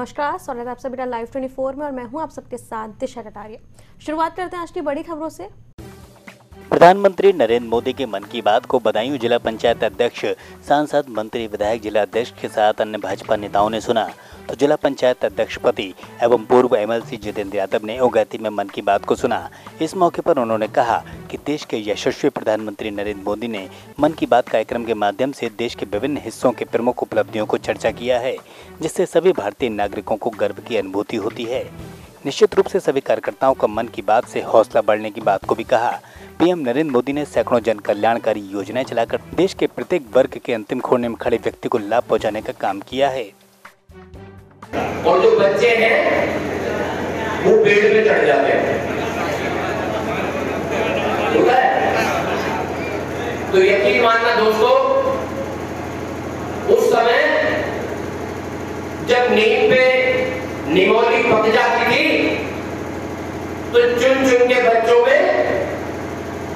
नमस्कार, स्वागत है आप सभी का लाइव 24 में और मैं हूं आप सबके साथ दिशा कटारिया। शुरुआत करते हैं आज की बड़ी खबरों से। प्रधानमंत्री नरेंद्र मोदी के मन की बात को बदायूं जिला पंचायत अध्यक्ष, सांसद, मंत्री, विधायक, जिला अध्यक्ष के साथ अन्य भाजपा नेताओं ने सुना। तो जिला पंचायत अध्यक्ष पति एवं पूर्व एमएलसी जितेंद्र यादव ने ओगैती में मन की बात को सुना। इस मौके पर उन्होंने कहा कि देश के यशस्वी प्रधानमंत्री नरेंद्र मोदी ने मन की बात कार्यक्रम के माध्यम से देश के विभिन्न हिस्सों के प्रमुख उपलब्धियों को चर्चा किया है, जिससे सभी भारतीय नागरिकों को गर्व की अनुभूति होती है। निश्चित रूप से सभी कार्यकर्ताओं का मन की बात से हौसला बढ़ने की बात को भी कहा। पीएम नरेंद्र मोदी ने सैकड़ों जन कल्याणकारी योजनाएं चलाकर देश के प्रत्येक वर्ग के अंतिम कोने में खड़े व्यक्ति को लाभ पहुंचाने का काम किया है। और जो बच्चे हैं वो पेड़ पे चढ़ जाते हैं, होता है। तो यकीन मानना दोस्तों, उस समय जब नीम पे निमोली पक जाती थी तो चुन चुन के बच्चों में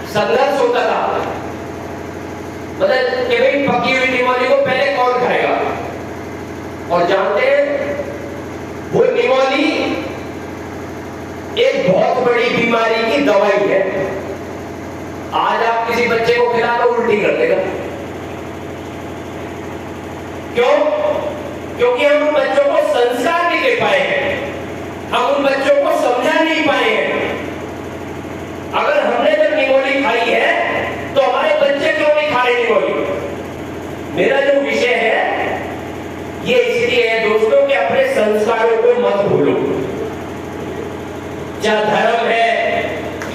संघर्ष होता था, मतलब कि भाई पकी हुई निमोली को पहले कौन खाएगा। और जानते हैं वो निमोली एक बहुत बड़ी बीमारी की दवाई है। आज आप किसी बच्चे को खिला दो उल्टी कर देगा। क्यों? क्योंकि हम उन बच्चों को संस्कार नहीं दे पाए हैं, हम उन बच्चों को समझा नहीं पाए हैं। अगर हमने जब निमोली खाई है तो हमारे बच्चे क्यों नहीं खा रहे निमोली। मेरा जो विषय है ये इसलिए है दोस्तों कि अपने संस्कारों को मत भूलो। चाहे धर्म है,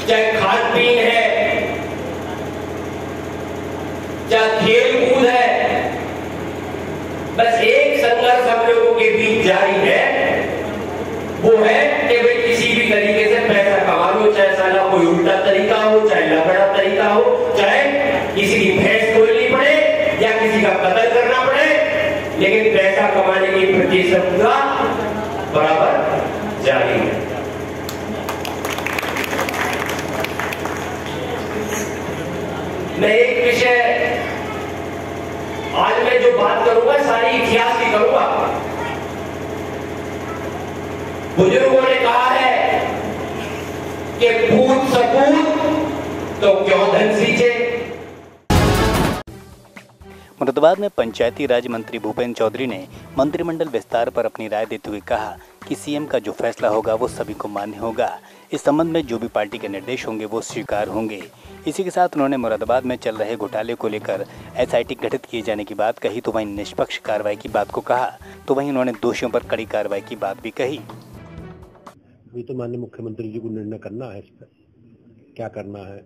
चाहे खान पीन है, चाहे खेल कूद है, बस एक संघर्ष हम लोगों के बीच जारी है, वो है कि भाई किसी भी तरीके से पैसा कमा लो, चाहे साला कोई उल्टा तरीका हो, चाहे लफड़ा तरीका हो, चाहे किसी की भैंस खोलनी पड़े या किसी का कत्ल करना पड़े, लेकिन पैसा कमाने की प्रतिस्पर्धा बराबर जारी है। मैं एक विषय आज मैं जो बात करूंगा सारी इतिहास की करूंगा। बुजुर्गों ने कहा है कि पूत सपूत तो क्यों धन सींचे। मुरादाबाद में पंचायती राज मंत्री भूपेंद्र चौधरी ने मंत्रिमंडल विस्तार पर अपनी राय देते हुए कहा कि सीएम का जो फैसला होगा वो सभी को मान्य होगा। इस संबंध में जो भी पार्टी के निर्देश होंगे वो स्वीकार होंगे। इसी के साथ उन्होंने मुरादाबाद में चल रहे घोटाले को लेकर एसआईटी गठित किए जाने की बात कही, तो वहीं निष्पक्ष कार्रवाई की बात को कहा, तो वहीं उन्होंने दोषियों पर कड़ी कार्रवाई की बात भी कही। ये तो माननीय मुख्यमंत्री जी को निर्णय करना है इस पर क्या करना है,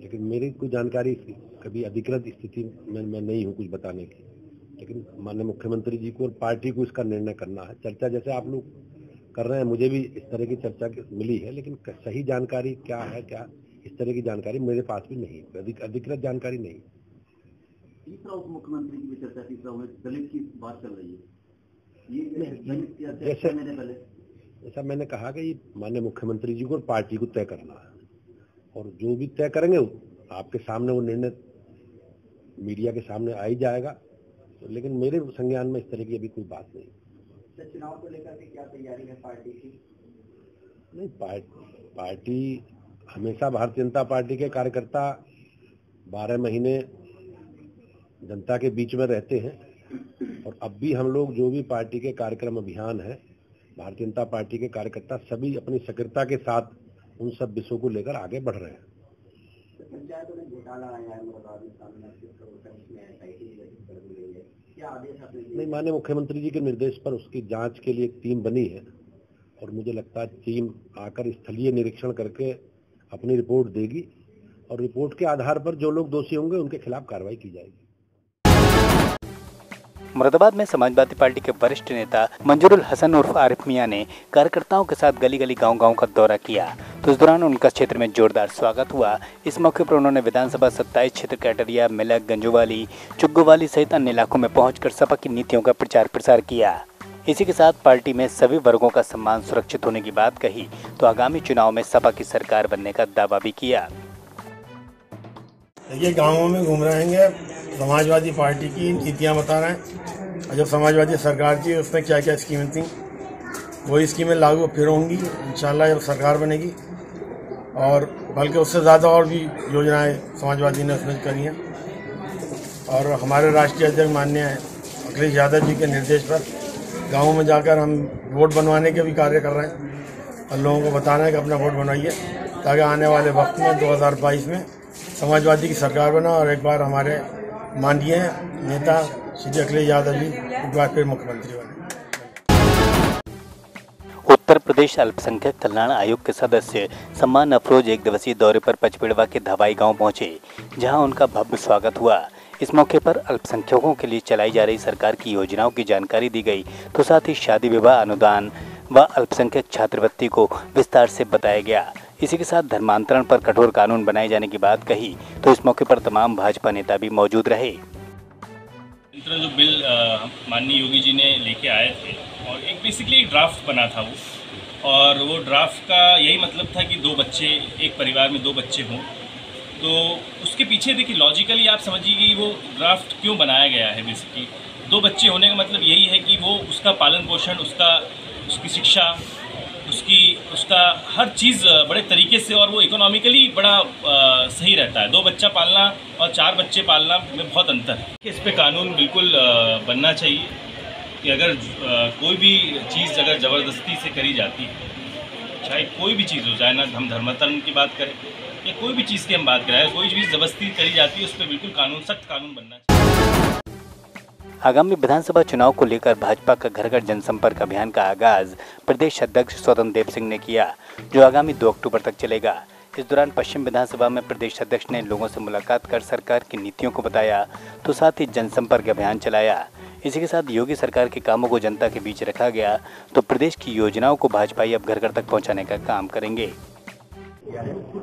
लेकिन मेरी कोई जानकारी कभी अधिकृत स्थिति में मैं नहीं हूँ कुछ बताने की, लेकिन माननीय मुख्यमंत्री जी को और पार्टी को इसका निर्णय करना है। चर्चा जैसे आप लोग कर रहे हैं, मुझे भी इस तरह की चर्चा मिली है, लेकिन सही जानकारी क्या है, क्या इस तरह की जानकारी मेरे पास भी नहीं, अधिकृत जानकारी नहीं। तीसरा उप मुख्यमंत्री की भी चर्चा, तीसरा दलित की बात चल रही है। जैसा मैंने कहा कि माननीय मुख्यमंत्री जी को और पार्टी को तय करना है, और जो भी तय करेंगे आपके सामने वो निर्णय मीडिया के सामने आ ही जाएगा, लेकिन मेरे संज्ञान में इस तरह की अभी कोई बात नहीं। चुनाव को लेकर के क्या तैयारी है पार्टी की? नहीं, पार्टी हमेशा भारतीय जनता पार्टी के कार्यकर्ता 12 महीने जनता के बीच में रहते हैं, और अब भी हम लोग जो भी पार्टी के कार्यक्रम अभियान है, भारतीय जनता पार्टी के कार्यकर्ता सभी अपनी सक्रियता के साथ उन सब विषयों को लेकर आगे बढ़ रहे हैं। पंचायतों में घोटाला आया है, मुरादाबाद में सामने क्या आदेश आपने दिए? नहीं, माननीय मुख्यमंत्री जी के निर्देश पर उसकी जांच के लिए एक टीम बनी है, और मुझे लगता है टीम आकर स्थलीय निरीक्षण करके अपनी रिपोर्ट देगी, और रिपोर्ट के आधार पर जो लोग दोषी होंगे उनके खिलाफ कार्रवाई की जाएगी। मुरादाबाद में समाजवादी पार्टी के वरिष्ठ नेता मंजूरुल हसन उर्फ आरिफ मियां ने कार्यकर्ताओं के साथ गली गली गांव-गांव का दौरा किया, तो इस दौरान उनका क्षेत्र में जोरदार स्वागत हुआ। इस मौके पर उन्होंने विधानसभा 27 क्षेत्र कैटरिया, मिलक, गंजोवाली, चुग्गोवाली सहित अन्य इलाकों में पहुंचकर सपा की नीतियों का प्रचार प्रसार किया। इसी के साथ पार्टी में सभी वर्गों का सम्मान सुरक्षित होने की बात कही, तो आगामी चुनाव में सपा की सरकार बनने का दावा भी किया। ये गाँवों में घूम रहेंगे, समाजवादी पार्टी की नीतियाँ बता रहे हैं, और जब समाजवादी सरकार थी उसमें क्या क्या स्कीमें थी वही स्कीमें लागू फिर होंगी इंशाल्लाह जब सरकार बनेगी, और बल्कि उससे ज़्यादा और भी योजनाएं समाजवादी ने उसमें करी हैं। और हमारे राष्ट्रीय अध्यक्ष माननीय अखिलेश यादव जी के निर्देश पर गाँव में जाकर हम वोट बनवाने के भी कार्य कर रहे हैं और लोगों को बताना है कि अपना वोट बनवाइए, ताकि आने वाले वक्त में 2022 में समाजवादी की सरकार बना और एक बार हमारे माननीय नेता श्री अखिलेश यादव जी एक बार फिर मुख्यमंत्री बने। उत्तर प्रदेश अल्पसंख्यक कल्याण आयोग के सदस्य सम्मान अफरोज एक दिवसीय दौरे पर पचपेड़वा के धवाई गांव पहुंचे, जहां उनका भव्य स्वागत हुआ। इस मौके पर अल्पसंख्यकों के लिए चलाई जा रही सरकार की योजनाओं की जानकारी दी गई, तो साथ ही शादी विवाह अनुदान व अल्पसंख्यक छात्रवृत्ति को विस्तार से बताया गया। इसी के साथ धर्मांतरण पर कठोर कानून बनाए जाने की बात कही, तो इस मौके पर तमाम भाजपा नेता भी मौजूद रहे। जो बिल माननीय योगी जी ने लेके आए थे और एक बेसिकली एक ड्राफ्ट बना था वो, और वो ड्राफ्ट का यही मतलब था कि 2 बच्चे, एक परिवार में 2 बच्चे हों। तो उसके पीछे देखिए लॉजिकली आप समझिए कि वो ड्राफ्ट क्यों बनाया गया है। बेसिकली 2 बच्चे होने का मतलब यही है कि वो उसका पालन पोषण, उसकी शिक्षा, उसका हर चीज़ बड़े तरीके से, और वो इकोनॉमिकली बड़ा सही रहता है। 2 बच्चा पालना और 4 बच्चे पालना में बहुत अंतर है। इस पे कानून बिल्कुल बनना चाहिए कि अगर कोई भी चीज़ अगर ज़बरदस्ती से करी जाती है, चाहे कोई भी चीज़ हो, चाहे ना हम धर्मांतरण की बात करें या कोई भी चीज़ की हम बात करें, कोई चीज़ ज़बरदस्ती करी जाती है उस पर बिल्कुल सख्त कानून बनना चाहिए। आगामी विधानसभा चुनाव को लेकर भाजपा का घर घर जनसंपर्क अभियान का आगाज प्रदेश अध्यक्ष स्वतंत्र देव सिंह ने किया, जो आगामी 2 अक्टूबर तक चलेगा। इस दौरान पश्चिम विधानसभा में प्रदेश अध्यक्ष ने लोगों से मुलाकात कर सरकार की नीतियों को बताया, तो साथ ही जनसंपर्क अभियान चलाया। इसी के साथ योगी सरकार के कामों को जनता के बीच रखा गया, तो प्रदेश की योजनाओं को भाजपाई अब घर घर तक पहुँचाने का काम करेंगे।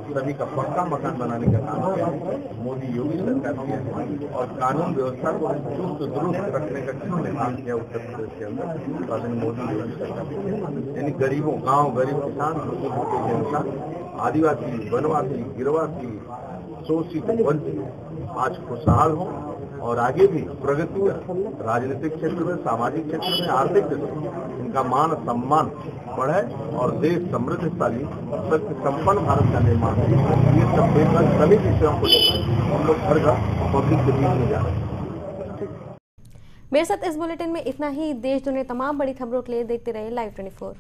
सभी का पक्का मकान बनाने का काम किया है मोदी योगी सरकार किया है, और कानून व्यवस्था को चुस्त दुरुस्त रखने का किसने काम किया उत्तर प्रदेश के अंदर, मोदी योगी सरकार। यानी गरीबों, गांव गरीब किसान, जनता, आदिवासी, वनवासी, गिरवासी, शोषित, वंचित आज खुशहाल हो और आगे भी प्रगति कर, राजनीतिक क्षेत्र में, सामाजिक क्षेत्र में, आर्थिक क्षेत्र में इनका मान सम्मान बढ़े और देश समृद्धशाली सत्य संपन्न भारत का निर्माण। ये सब बेहतर सभी विषयों को हम लोग घर घर पब्लिक के बीच में जा रहे हैं। मेरे साथ इस बुलेटिन में इतना ही। देश दुनिया तमाम बड़ी खबरों के लिए देखते रहे Live 24।